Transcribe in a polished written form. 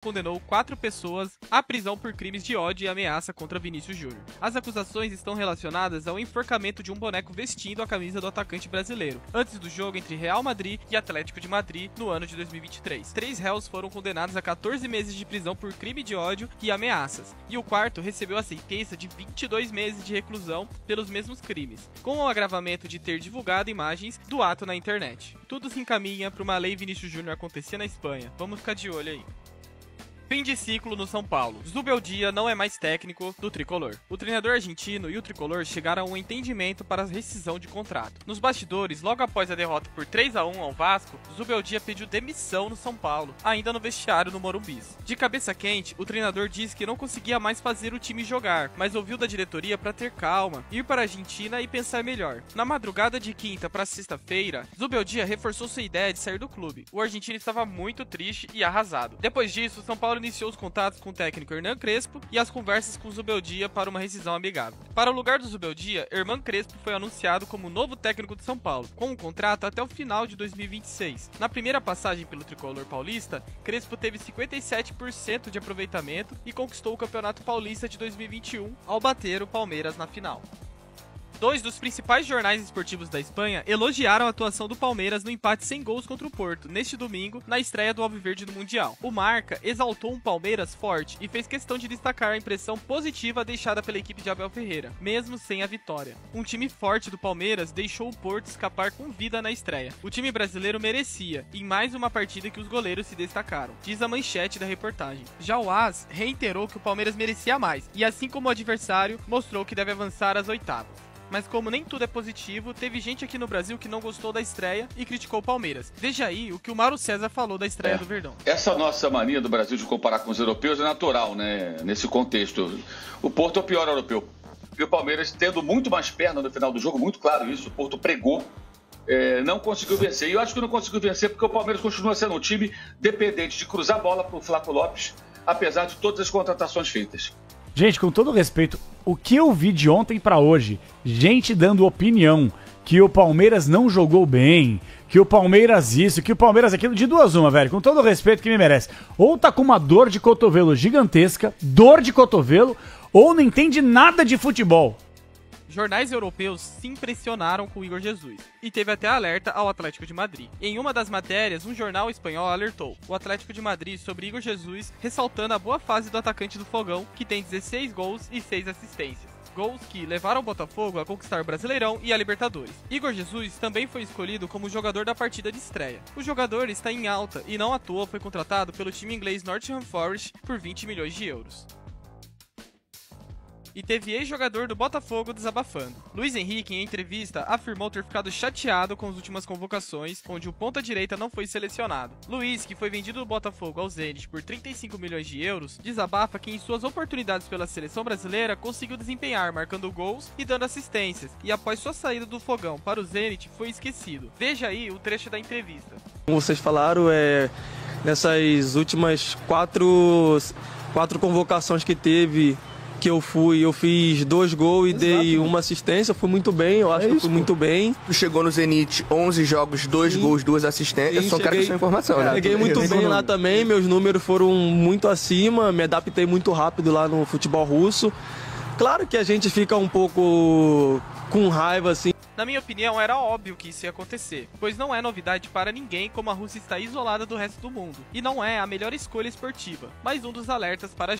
condenou 4 pessoas à prisão por crimes de ódio e ameaça contra Vinícius Júnior. As acusações estão relacionadas ao enforcamento de um boneco vestindo a camisa do atacante brasileiro, antes do jogo entre Real Madrid e Atlético de Madrid no ano de 2023. 3 réus foram condenados a 14 meses de prisão por crime de ódio e ameaças, e o quarto recebeu a sentença de 22 meses de reclusão pelos mesmos crimes, com o agravamento de ter divulgado imagens do ato na internet. Tudo se encaminha para uma lei Vinícius Júnior acontecer na Espanha. Vamos ficar de olho aí. Fim de ciclo no São Paulo. Zubeldia não é mais técnico do tricolor. O treinador argentino e o tricolor chegaram a um entendimento para a rescisão de contrato. Nos bastidores, logo após a derrota por 3-1 ao Vasco, Zubeldia pediu demissão no São Paulo, ainda no vestiário no Morumbi. De cabeça quente, o treinador disse que não conseguia mais fazer o time jogar, mas ouviu da diretoria para ter calma, ir para a Argentina e pensar melhor. Na madrugada de quinta para sexta-feira, Zubeldia reforçou sua ideia de sair do clube. O argentino estava muito triste e arrasado. Depois disso, o São Paulo iniciou os contatos com o técnico Hernan Crespo e as conversas com o Zubeldia para uma rescisão amigável. Para o lugar do Zubeldia, Hernan Crespo foi anunciado como novo técnico de São Paulo, com um contrato até o final de 2026. Na primeira passagem pelo tricolor paulista, Crespo teve 57% de aproveitamento e conquistou o Campeonato Paulista de 2021 ao bater o Palmeiras na final. 2 dos principais jornais esportivos da Espanha elogiaram a atuação do Palmeiras no empate sem gols contra o Porto, neste domingo, na estreia do Alviverde no Mundial. O Marca exaltou um Palmeiras forte e fez questão de destacar a impressão positiva deixada pela equipe de Abel Ferreira, mesmo sem a vitória. Um time forte do Palmeiras deixou o Porto escapar com vida na estreia. O time brasileiro merecia, em mais uma partida que os goleiros se destacaram, diz a manchete da reportagem. Já o AS reiterou que o Palmeiras merecia mais, e assim como o adversário, mostrou que deve avançar às oitavas. Mas como nem tudo é positivo, teve gente aqui no Brasil que não gostou da estreia e criticou o Palmeiras. Veja aí o que o Mauro César falou da estreia do Verdão. Essa nossa mania do Brasil de comparar com os europeus é natural, né? Nesse contexto. O Porto é o pior europeu. E o Palmeiras, tendo muito mais perna no final do jogo, muito claro isso, o Porto pregou, não conseguiu vencer. E eu acho que não conseguiu vencer porque o Palmeiras continua sendo um time dependente de cruzar a bola para o Flaco Lopes, apesar de todas as contratações feitas. Gente, com todo respeito, o que eu vi de ontem pra hoje, gente dando opinião que o Palmeiras não jogou bem, que o Palmeiras isso, que o Palmeiras aquilo, de duas uma, velho, com todo o respeito que me merece. Ou tá com uma dor de cotovelo gigantesca, ou não entende nada de futebol. Jornais europeus se impressionaram com o Igor Jesus, e teve até alerta ao Atlético de Madrid. Em uma das matérias, um jornal espanhol alertou o Atlético de Madrid sobre Igor Jesus, ressaltando a boa fase do atacante do Fogão, que tem 16 gols e 6 assistências. Gols que levaram o Botafogo a conquistar o Brasileirão e a Libertadores. Igor Jesus também foi escolhido como jogador da partida de estreia. O jogador está em alta e não à toa foi contratado pelo time inglês Nottingham Forest por 20 milhões de euros. E teve ex-jogador do Botafogo desabafando. Luiz Henrique, em entrevista, afirmou ter ficado chateado com as últimas convocações, onde o ponta-direita não foi selecionado. Luiz, que foi vendido do Botafogo ao Zenit por 35 milhões de euros, desabafa que em suas oportunidades pela seleção brasileira conseguiu desempenhar, marcando gols e dando assistências, e após sua saída do Fogão para o Zenit foi esquecido. Veja aí o trecho da entrevista. Como vocês falaram, nessas últimas quatro convocações que teve, que eu fiz 2 gols e dei uma assistência, fui muito bem, eu acho que eu fui muito bem. Tu chegou no Zenit, 11 jogos, 2 gols, 2 assistências, eu só quero essa informação, né? Cheguei muito bem lá também, meus números foram muito acima, me adaptei muito rápido lá no futebol russo. Claro que a gente fica um pouco com raiva, assim. Na minha opinião, era óbvio que isso ia acontecer, pois não é novidade para ninguém como a Rússia está isolada do resto do mundo, e não é a melhor escolha esportiva, mas um dos alertas para